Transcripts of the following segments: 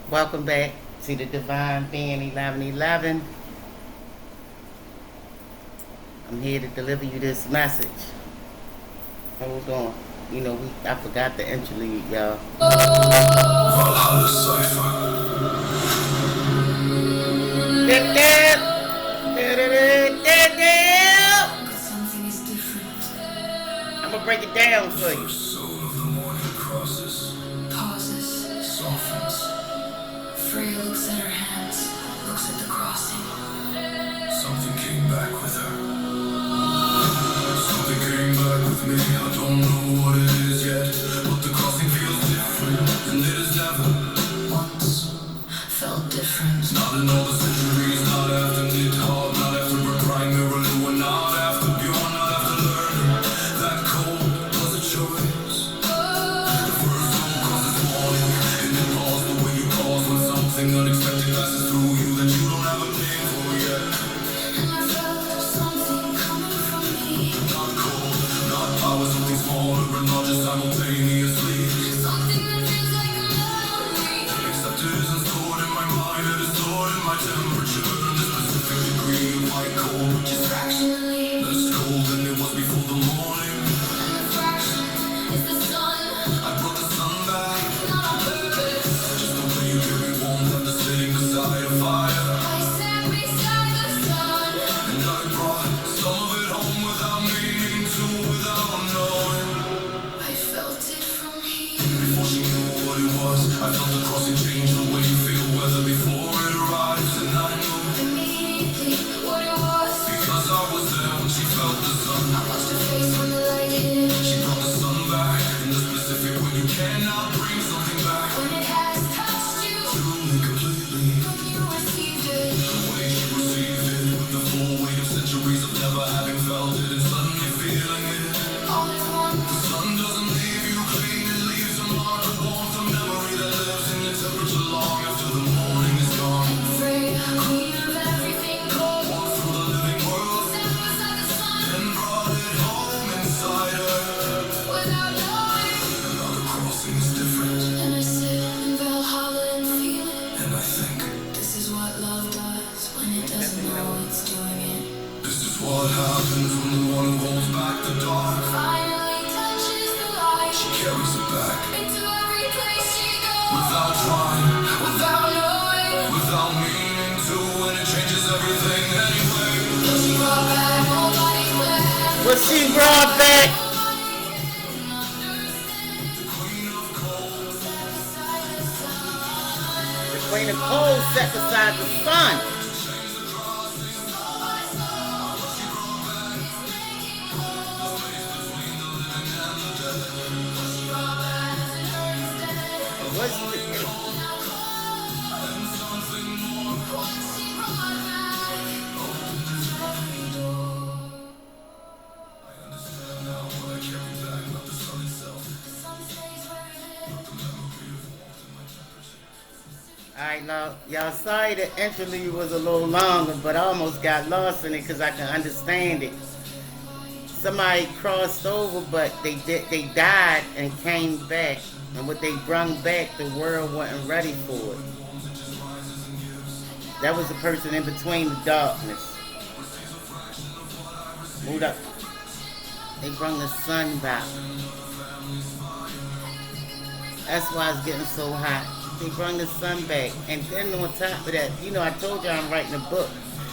Welcome back to the Divine Being 1111. I'm here to deliver you this message. Hold on. I forgot the interlude, y'all. Valhalla Cypher. Dip, dip. Something is different. I'm gonna break it down for you. Soul of the morning crosses, pauses, softens. Freya looks at her hands, looks at the crossing. Something came back with her. Something came back with me. I don't know what it is yet, but the crossing feels different, and it has never once felt different. Not in all the centuries, not after knit hard, not after a crying mirror, not after pure, not after learning. That cold was a choice. The first song causes warning, and it pause the way you pause when something unexpected passes through you that you don't have a name for yet. And I felt something coming from me. Not cold, not power, something smaller, but not just simultaneously. Something that feels like a memory. Except it isn't stored in my mind, it is stored in my temperature. And a specific degree of my cold, which is fractionally less cold than it was before the morning. And the fraction is the sun. I brought the sun back, not on purpose. Just the way you carry warmth after sitting beside a fire. I sat beside the sun, and I brought some of it home without meaning to, without knowing. I felt it from here. Before she knew what it was, I felt the crossing change the way you feel weather before it arrives. And I knew immediately what it was, because I was there when she felt the sun. I watched her face when the light hit. She brought the sun back, in the specific when you cannot bring something back. When it has touched you, truly, completely. When you received it, the way she received it, with the full weight of centuries of never having felt it, and suddenly feeling it. All at once, the sun doesn't leave you clean, it leaves a mark of warmth, a memory that lives in your temperature long after the morning is gone. Freya, queen of everything cold, walked through the living world, sat beside the sun, and brought it home inside her, without knowing. Now the crossing is different, and I sit in Valhalla and feel it. And I think, this is what love does when it doesn't know it's doing it. This is what happens when the one who holds back the dark finally touches the light. She carries it back into every place she goes, without trying, without knowing, without meaning to, and it changes everything anyway. What she brought back, nobody planned. What she brought back? The queen of cold sat beside the sun. The queen of cold sat beside the sun. What's Alright, now, y'all, sorry the interlude was a little longer, but I almost got lost in it because I can understand it. Somebody crossed over, but they died and came back. And what they brung back, the world wasn't ready for it. That was the person in between the darkness. Moved up. They brung the sun back. That's why it's getting so hot. They brung the sun back. And then on top of that, I told you I'm writing a book.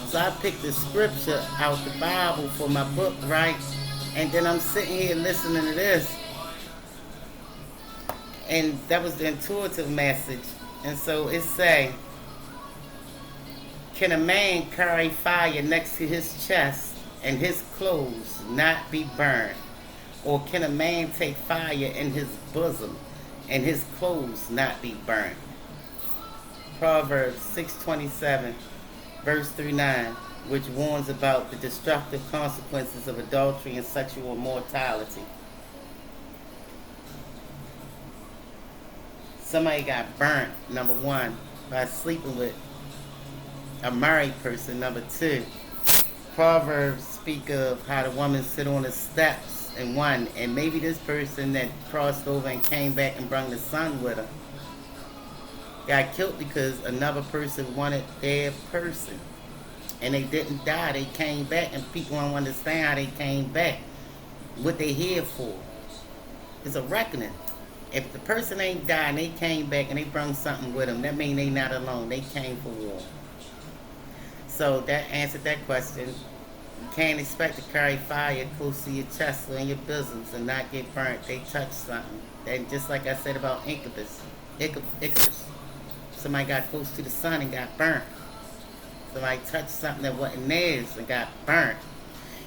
So I picked the scripture out the Bible for my book, right? And then I'm sitting here listening to this. And that was the intuitive message. And so it say, can a man carry fire next to his chest and his clothes not be burned? Or can a man take fire in his bosom and his clothes not be burned? Proverbs 6:27, verse 3-9, which warns about the destructive consequences of adultery and sexual immorality. Somebody got burnt, number one, by sleeping with a married person, number two. Proverbs speak of how the woman sit on the steps and one, and maybe this person that crossed over and came back and brought the son with her got killed because another person wanted their person. And they didn't die. They came back, and people don't understand how they came back. What they here for? It's a reckoning. If the person ain't died and they came back and they brought something with them, that means they not alone. They came for war. So that answered that question. You can't expect to carry fire close to your chest or in your bosoms and not get burnt. They touch something. And just like I said about Icarus. Somebody got close to the sun and got burnt. Somebody touched something that wasn't theirs and got burnt.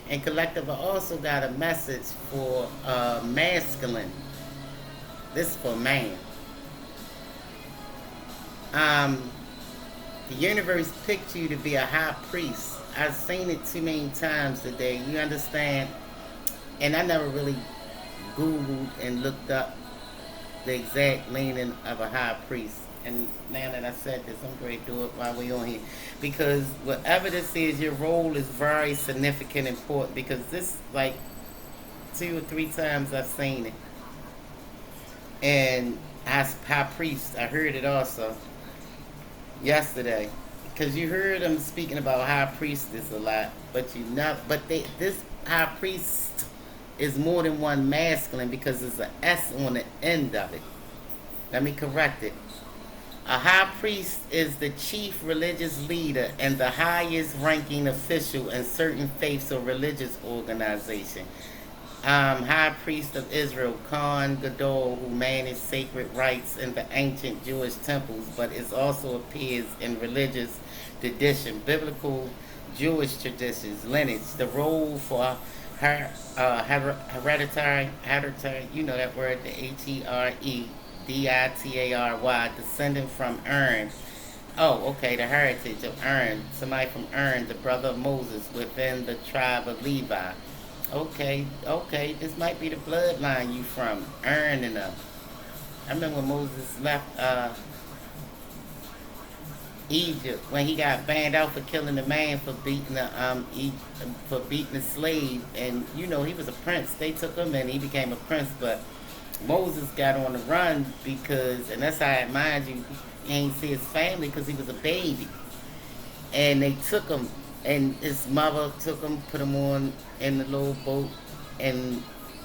And Collective also got a message for masculine. This is for man. Um, the universe picked you to be a high priest. I've seen it too many times today. You understand? And I never really Googled and looked up the exact meaning of a high priest. And now that I said this, I'm going to do it while we're on here. Because whatever this is, your role is very significant and important. Because this, like, 2 or 3 times I've seen it. And as high priest, I heard it also yesterday. Because you heard them speaking about high priestess a lot. But this high priest is more than one masculine because there's an S on the end of it. Let me correct it. A high priest is the chief religious leader and the highest ranking official in certain faiths or religious organization. High priest of Israel, Khan Gadol, who managed sacred rites in the ancient Jewish temples, but it also appears in religious tradition, biblical Jewish traditions, lineage. The role for hereditary, you know that word, the Ditary, descendant from Aaron. Oh, okay, the heritage of Aaron. Somebody from Aaron, the brother of Moses, within the tribe of Levi. Okay, this might be the bloodline you from. Aaron and I remember when Moses left Egypt, when he got banned out for killing a man for beating a slave, and you know he was a prince. They took him and he became a prince, but Moses got on the run because, and that's how, mind you, he ain't see his family because he was a baby. And they took him, and his mother took him, put him on in the little boat, and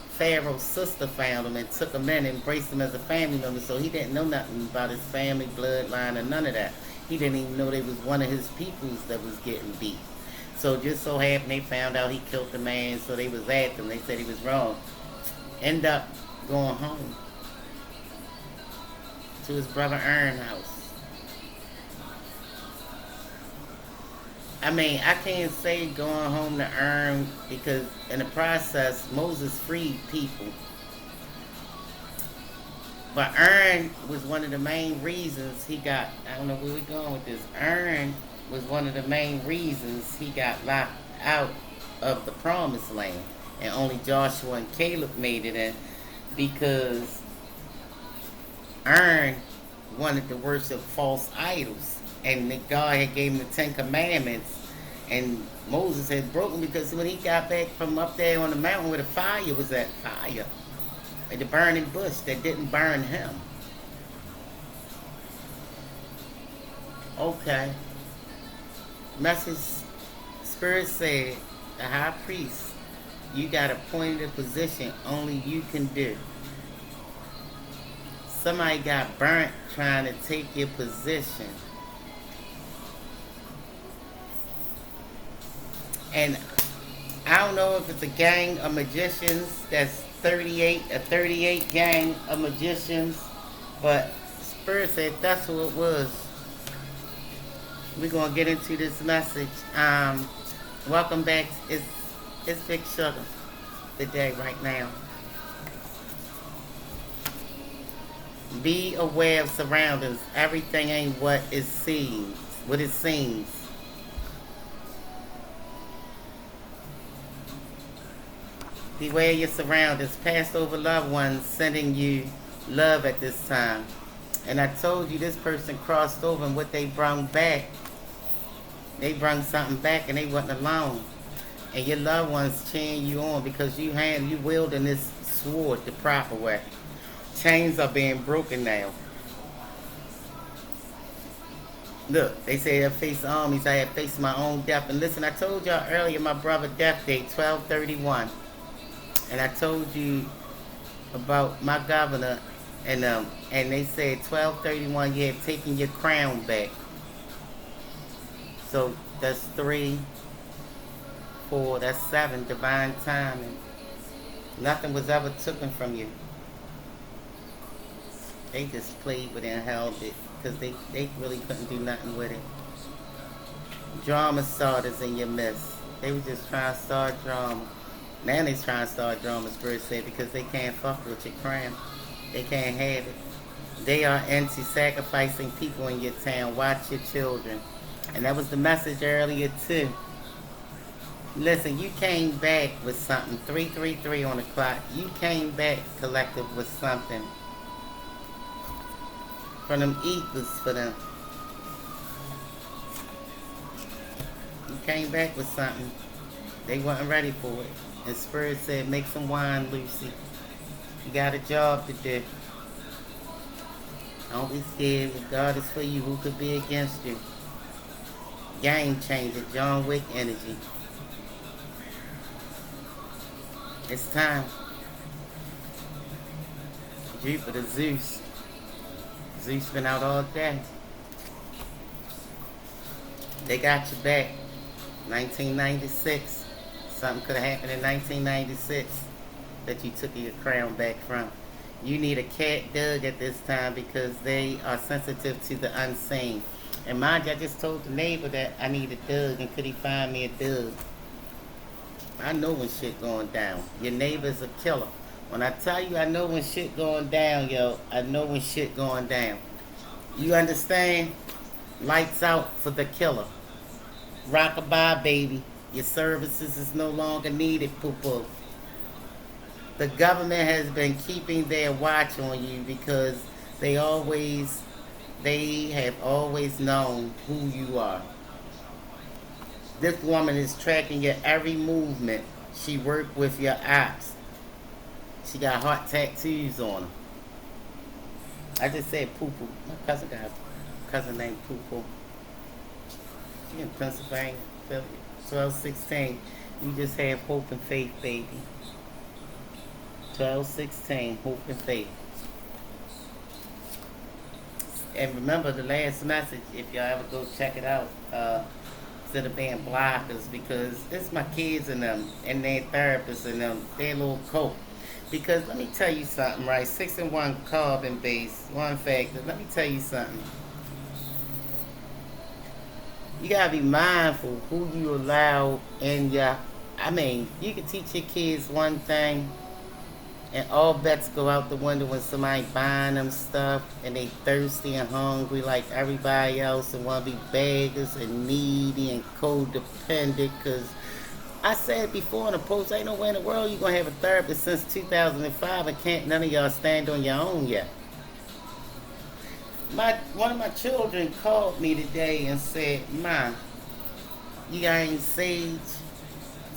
Pharaoh's sister found him and took him in and embraced him as a family member. So he didn't know nothing about his family, bloodline, or none of that. He didn't even know they was one of his peoples that was getting beat. So just so happened they found out he killed the man, so they was after him. They said he was wrong. End up going home to his brother Aaron's house. I mean, I can't say going home to Aaron because in the process, Moses freed people. But Aaron was one of the main reasons he got, I don't know where we're going with this. Aaron was one of the main reasons he got locked out of the promised land. And only Joshua and Caleb made it in because Aaron wanted to worship false idols. And God had gave him the 10 Commandments. And Moses had broken because when he got back from up there on the mountain where the fire was at, fire, and the burning bush that didn't burn him. Okay. Message Spirit said, the high priest, you got appointed a position only you can do. Somebody got burnt trying to take your position. And I don't know if it's a gang of magicians that's 38 gang of magicians, but Spirit said that's who it was. We're gonna get into this message. Welcome back. It's Big Sugar today, right now. Be aware of surroundings. Everything ain't what it seems. What it seems. Beware your surroundings. Passed over loved ones sending you love at this time. And I told you this person crossed over and what they brought back. They brought something back and they wasn't alone. And your loved ones cheering you on because you wielding this sword the proper way. Chains are being broken now. Look, they say I face armies. I had faced my own death. And listen, I told y'all earlier my brother's death date, 12/31. And I told you about my governor and they said 12/31 you have taken your crown back. So that's 3, 4, that's 7, divine timing. Nothing was ever taken from you. They just played with it and held it because they really couldn't do nothing with it. Drama starters in your midst. They were just trying to start drama. Now they trying to start drama, Spirit said, because they can't fuck with your crown. They can't have it. They are anti-sacrificing people in your town. Watch your children. And that was the message earlier too. Listen, you came back with something. 333 on the clock. You came back, collective, with something. From them eaters for them. You came back with something. They wasn't ready for it. And Spirit said, make some wine, Lucy. You got a job to do. Don't be scared. If God is for you, who could be against you? Game changer, John Wick energy. It's time. Jupiter, Zeus. Zeus been out all day. They got you back. 1996. Something could have happened in 1996 that you took your crown back from. You need a cat dug at this time because they are sensitive to the unseen. And mind you, I just told the neighbor that I need a dug and could he find me a dug? I know when shit going down. Your neighbor's a killer. When I tell you I know when shit going down, yo, I know when shit going down. You understand? Lights out for the killer. Rockabye, baby. Your services is no longer needed, poo-poo. The government has been keeping their watch on you because they have always known who you are. This woman is tracking your every movement. She worked with your ops. She got heart tattoos on her. I just said poo-poo. My cousin got a cousin named poo-poo. She in Pennsylvania, Philly. 12/16. You just have hope and faith, baby. 12/16. Hope and faith. And remember the last message, if y'all ever go check it out, instead of being blockers, because it's my kids and them and their therapists and them, their little coat. Because let me tell you something, right? 6 and 1 carbon base, one factor. Let me tell you something. You gotta be mindful who you allow in your. I mean, you can teach your kids one thing, and all bets go out the window when somebody buying them stuff and they thirsty and hungry like everybody else and want to be beggars and needy and codependent. Because I said before in the post, ain't nowhere in the world you're going to have a therapist since 2005 and can't none of y'all stand on your own yet. One of my children called me today and said, Ma, you got any sage?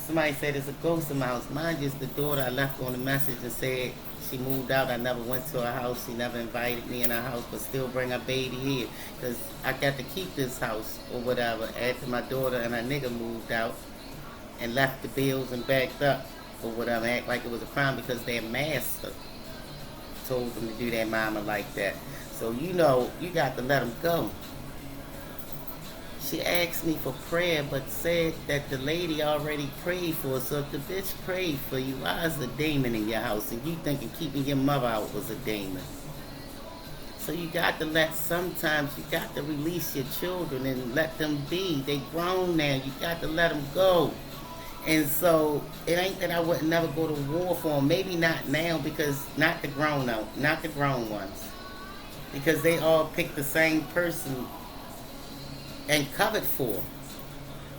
Somebody said there's a ghost in my house. Mine just the daughter I left on the message and said she moved out. I never went to her house. She never invited me in her house, but still bring her baby here. Because I got to keep this house or whatever after my daughter and her nigga moved out and left the bills and backed up or whatever. Act like it was a crime because their master told them to do their mama like that. So you know, you got to let them go. She asked me for prayer, but said that the lady already prayed for her. So if the bitch prayed for you, why is a demon in your house? And you thinking keeping your mother out was a demon. So you got to sometimes you got to release your children and let them be. They grown now. You got to let them go. And so it ain't that I would never go to war for them. Maybe not now because not the grown ones. Because they all picked the same person and covered for.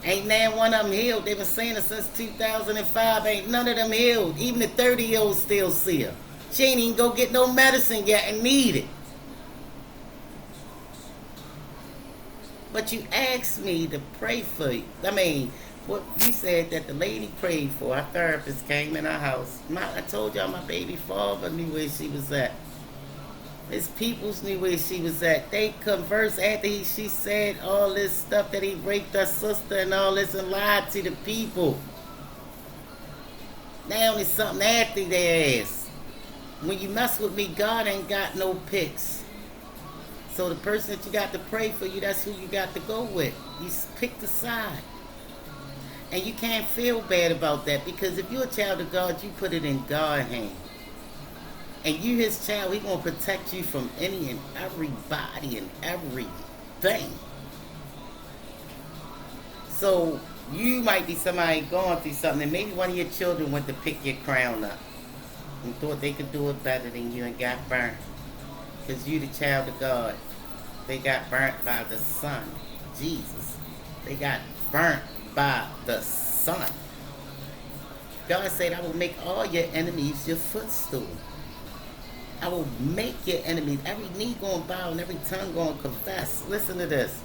Ain't now one of them healed. They've been saying it since 2005. Ain't none of them healed. Even the 30-year-old still see her. She ain't even go get no medicine yet and need it. But you asked me to pray for you. I mean, what you said that the lady prayed for. Our therapist came in our house. I told y'all my baby father knew where she was at. His peoples knew where she was at. They conversed after she said all this stuff that he raped her sister and all this and lied to the people. Now it's something after their ass. When you mess with me, God ain't got no picks. So the person that you got to pray for you, that's who you got to go with. You pick the side. And you can't feel bad about that, because if you're a child of God, you put it in God's hand. And you his child, he gonna protect you from any and everybody and everything. So you might be somebody going through something, and maybe one of your children went to pick your crown up and thought they could do it better than you and got burnt. Because you the child of God. They got burnt by the sun. Jesus. They got burnt by the sun. God said, I will make all your enemies your footstool. I will make your enemies. Every knee gonna bow and every tongue gonna confess. Listen to this.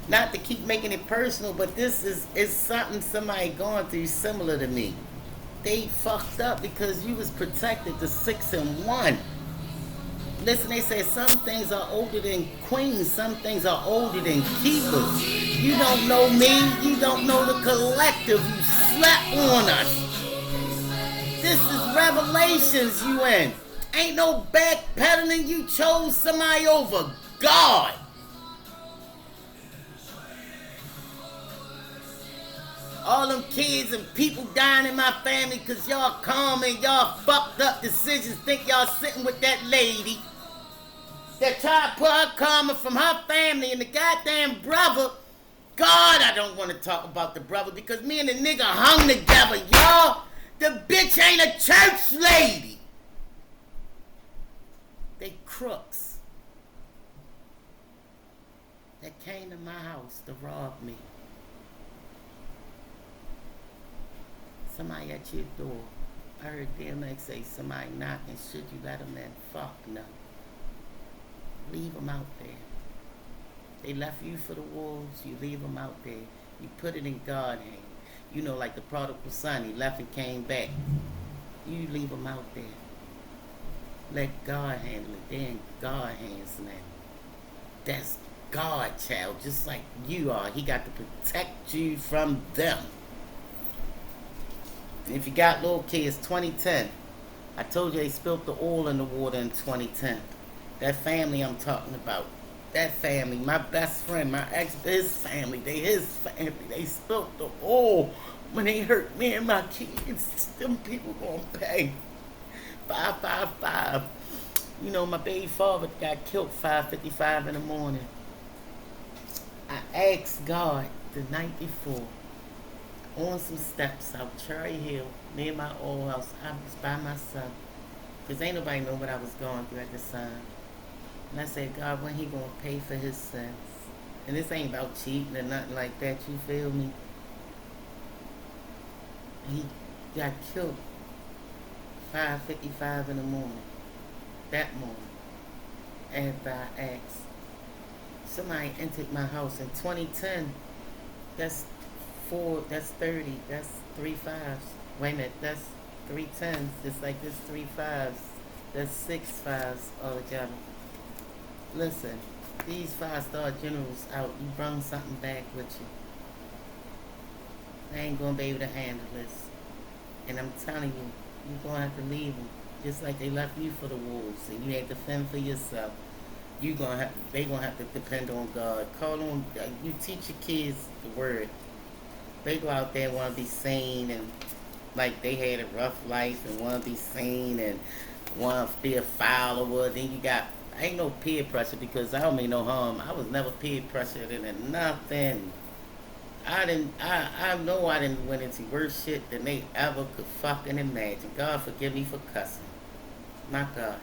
Not to keep making it personal, but this is something somebody going through similar to me. They fucked up because you was protected to 6 and 1. Listen, they say some things are older than queens, some things are older than keepers. You don't know me, you don't know the collective. You slept on us. This is revelations you in. Ain't no backpedaling. You chose somebody over God. All them kids and people dying in my family because y'all calm and y'all fucked up decisions. Think y'all sitting with that lady that tried to put her karma from her family and the goddamn brother. God, I don't want to talk about the brother because me and the nigga hung together, y'all. The bitch ain't a church lady. They crooks that came to my house to rob me. Somebody at your door. I heard DMX say somebody knocking. Should you let them in? Fuck no. Leave them out there. They left you for the wolves. You leave them out there. You put it in God's hand. You know, like the prodigal son. He left and came back. You leave them out there. Let God handle it. They're in God's hands now. That's God, child. Just like you are. He got to protect you from them. If you got little kids, 2010. I told you they spilled the oil in the water in 2010. That family I'm talking about. That family, my best friend, my ex, his family, they spilled the oil when they hurt me and my kids. Them people gonna pay. 555. You know, my baby father got killed 5:55 in the morning. I asked God the night before, on some steps out Cherry Hill, near my old house. I was by myself. Because ain't nobody know what I was going through at the time. And I said, God, when he gonna pay for his sins? And this ain't about cheating or nothing like that, you feel me? He got killed 5:55 in the morning. That morning. After I asked. Somebody entered my house in 2010. That's 30. That's 3 5s. Wait a minute, that's 3 10s. It's like this 3 5s. That's 6 5s altogether. Listen, these 5-star generals out, you bring something back with you. I ain't gonna be able to handle this. And I'm telling you, you're gonna have to leave them. Just like they left you for the wolves and you had to fend for yourself. They gonna have to depend on God. Call on, you teach your kids the word. They go out there and want to be seen and like they had a rough life and want to be seen and want to be a follower. Then you got, ain't no peer pressure because I don't mean no harm. I was never peer pressured into nothing. I know I didn't went into worse shit than they ever could fucking imagine. God forgive me for cussing. My God.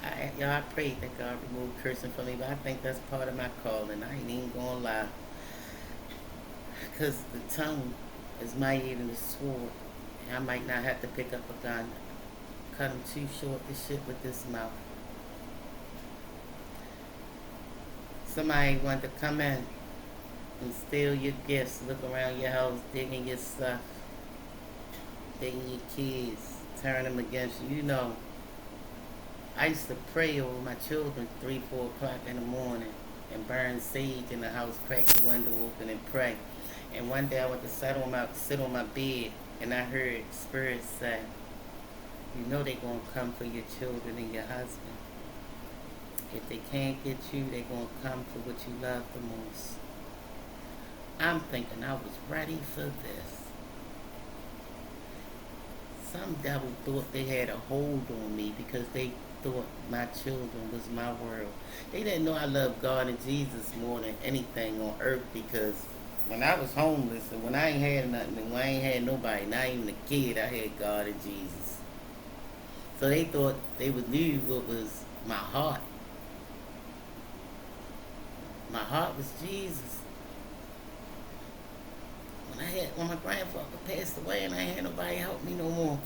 I prayed that God remove cursing from me, but I think that's part of my calling. I ain't even gonna lie. Because the tongue is mightier than the sword. And I might not have to pick up a gun. Cut them too short to shit with this mouth. Somebody want to come in and steal your gifts, look around your house, digging your stuff, digging your kids, turn them against you. You know, I used to pray over my children 3, 4 o'clock in the morning and burn sage in the house, crack the window open and pray. And one day I went to sit on my bed and I heard spirits say, you know they're going to come for your children and your husband. If they can't get you, they're going to come for what you love the most. I'm thinking I was ready for this. Some devil thought they had a hold on me because they thought my children was my world. They didn't know I loved God and Jesus more than anything on earth, because when I was homeless and when I ain't had nothing and when I ain't had nobody, not even a kid, I had God and Jesus. So they thought they would knew what was my heart. My heart was Jesus. When my grandfather passed away and I ain't had nobody help me no more,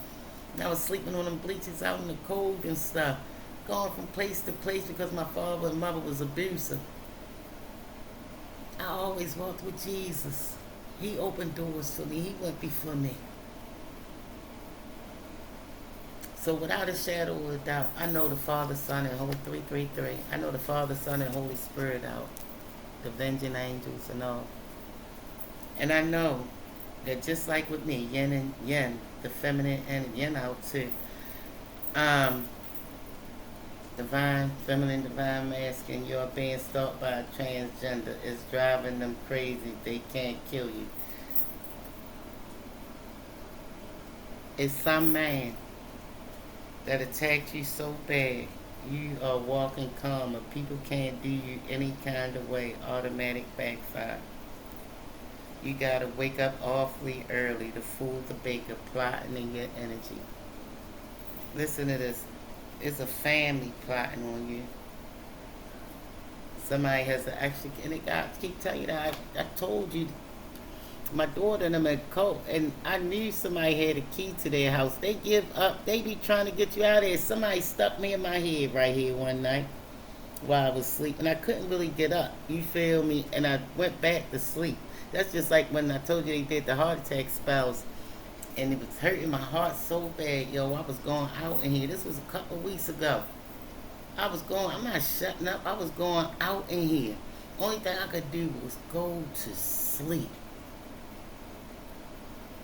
and I was sleeping on them bleachers out in the cold and stuff, going from place to place because my father and mother was abusive. I always walked with Jesus. He opened doors for me. He went before me. So without a shadow of a doubt, I know the Father, Son, and Holy 333. I know the Father, Son, and Holy Spirit out, the avenging angels and all. And I know that just like with me, yin and yang, the feminine and yin out too. Divine, feminine, divine, masculine, you're being stalked by a transgender. It's driving them crazy. They can't kill you. It's some man that attacked you so bad, you are walking karma. People can't do you any kind of way. Automatic backfire. You gotta wake up awfully early to fool the baker, plotting in your energy. Listen to this. It's a family plotting on you. Somebody has to actually, and they got to keep telling you that I told you, my daughter and them had caught, and I knew somebody had a key to their house. They give up. They be trying to get you out of there. Somebody stuck me in my head right here one night while I was sleeping. I couldn't really get up. You feel me? And I went back to sleep. That's just like when I told you they did the heart attack spells, and it was hurting my heart so bad, yo. I was going out in here. This was a couple weeks ago. I'm not shutting up. I was going out in here. Only thing I could do was go to sleep.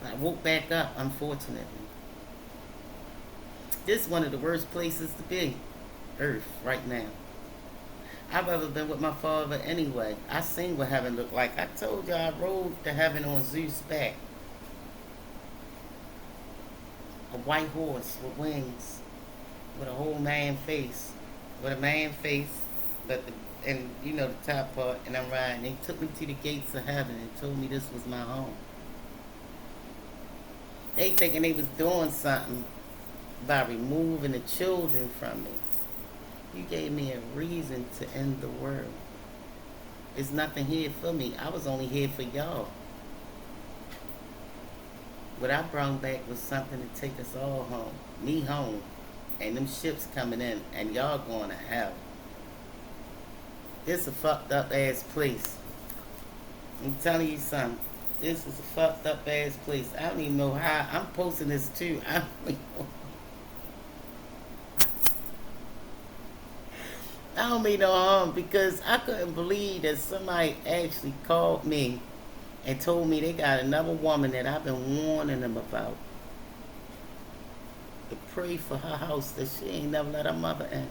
I woke back up, unfortunately. This is one of the worst places to be. Earth, right now. I've ever been with my father anyway. I seen what heaven looked like. I told you I rode to heaven on Zeus' back. A white horse with wings, with a whole man face, with a man face, and you know the top part, and I'm riding. They took me to the gates of heaven and told me this was my home. They thinking they was doing something by removing the children from me. You gave me a reason to end the world. There's nothing here for me. I was only here for y'all. What I brought back was something to take us all home. Me home. And them ships coming in. And y'all going to hell. This is a fucked up ass place. I'm telling you something. This is a fucked up ass place. I don't even know how. I'm posting this too. I don't even know. I don't mean no harm, because I couldn't believe that somebody actually called me and told me they got another woman that I've been warning them about, to pray for her house, that she ain't never let her mother in.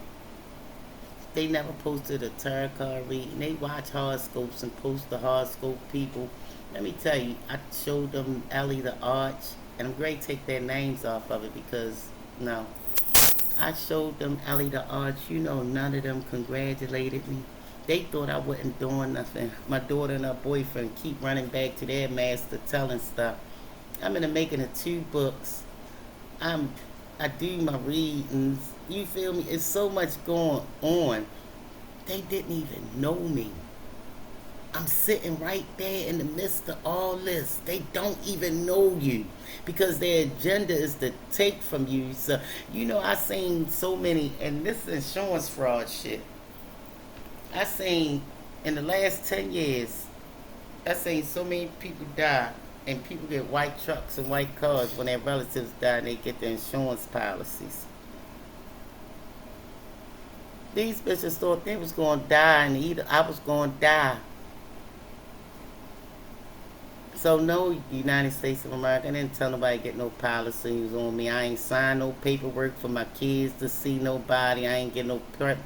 They never posted a tarot card reading. They watch horoscopes and post the horoscope people. Let me tell you, I showed them Ellie the Arch, and I'm going to take their names off of it because, no. I showed them Ellie the Arch. You know, none of them congratulated me. They thought I wasn't doing nothing. My daughter and her boyfriend keep running back to their master telling stuff. I'm in the making of 2 books. I do my readings. You feel me? It's so much going on. They didn't even know me. I'm sitting right there in the midst of all this. They don't even know you because their agenda is to take from you. So, you know, I seen so many, and this insurance fraud shit. I seen, in the last 10 years, I seen so many people die, and people get white trucks and white cars when their relatives die and they get their insurance policies. These bitches thought they was gonna die and either I was gonna die. So no, United States of America, I didn't tell nobody to get no policies on me. I ain't signed no paperwork for my kids to see nobody. I ain't get no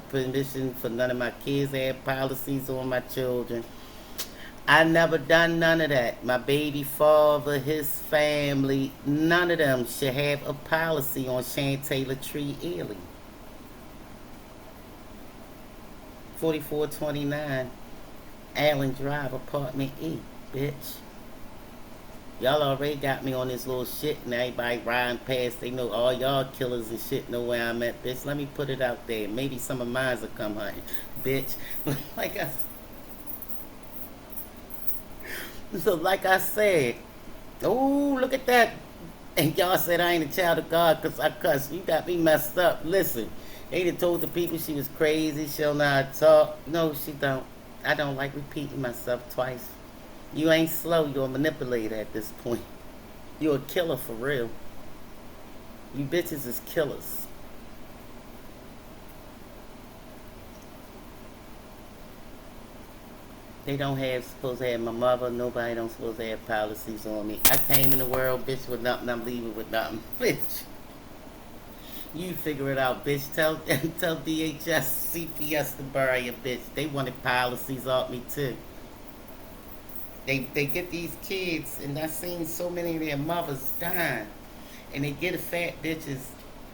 permission for none of my kids to have policies on my children. I never done none of that. My baby father, his family, none of them should have a policy on Shantae Latree Ely. 4429 Allen Drive, apartment E, bitch. Y'all already got me on this little shit and everybody riding past, they know all y'all killers and shit know where I'm at, bitch. Let me put it out there. Maybe some of mine will come hunting, bitch. Like I said, oh, look at that. And y'all said I ain't a child of God because I cuss. You got me messed up. Listen, they done told the people she was crazy. She don't know how to talk. No, she don't. I don't like repeating myself twice. You ain't slow. You're a manipulator at this point. You're a killer for real. You bitches is killers. They don't have supposed to have my mother. Nobody don't supposed to have policies on me. I came in the world, bitch, with nothing. I'm leaving with nothing, bitch. You figure it out, bitch. Tell DHS, CPS to bury a bitch. They wanted policies off me too. They get these kids, and I've seen so many of their mothers dying, and they get a fat bitches.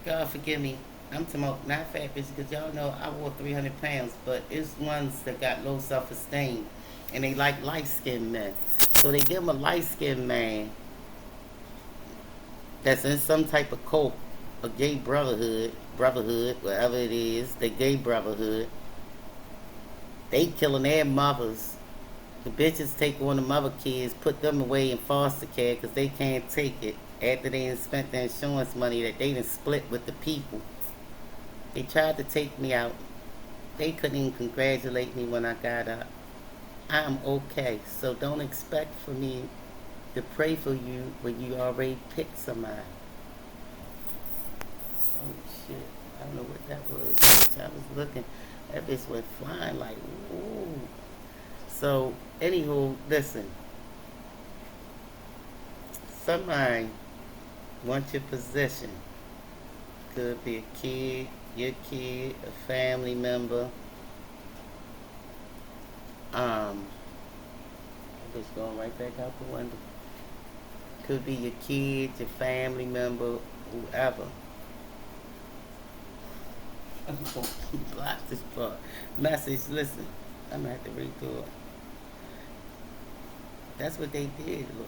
God forgive me. I'm talking about not fat bitches, because y'all know I wore 300 pounds, but it's ones that got low self-esteem, and they like light-skinned men. So they give them a light-skinned man that's in some type of cult, a gay brotherhood, whatever it is, the gay brotherhood. They killing their mothers. The bitches take on the mother kids, put them away in foster care because they can't take it after they done spent the insurance money that they done split with the people. They tried to take me out. They couldn't even congratulate me when I got up. I'm okay, so don't expect for me to pray for you when you already picked somebody. Oh shit, I don't know what that was. I was looking, that bitch went flying like, ooh. So, anywho, listen. Somebody wants your possession. Could be a kid, your kid, a family member. I'm just going right back out the window. Could be your kid, your family member, whoever. I'm going to block this part. Message, listen. I'm going to have to read through it. That's what they did. Look,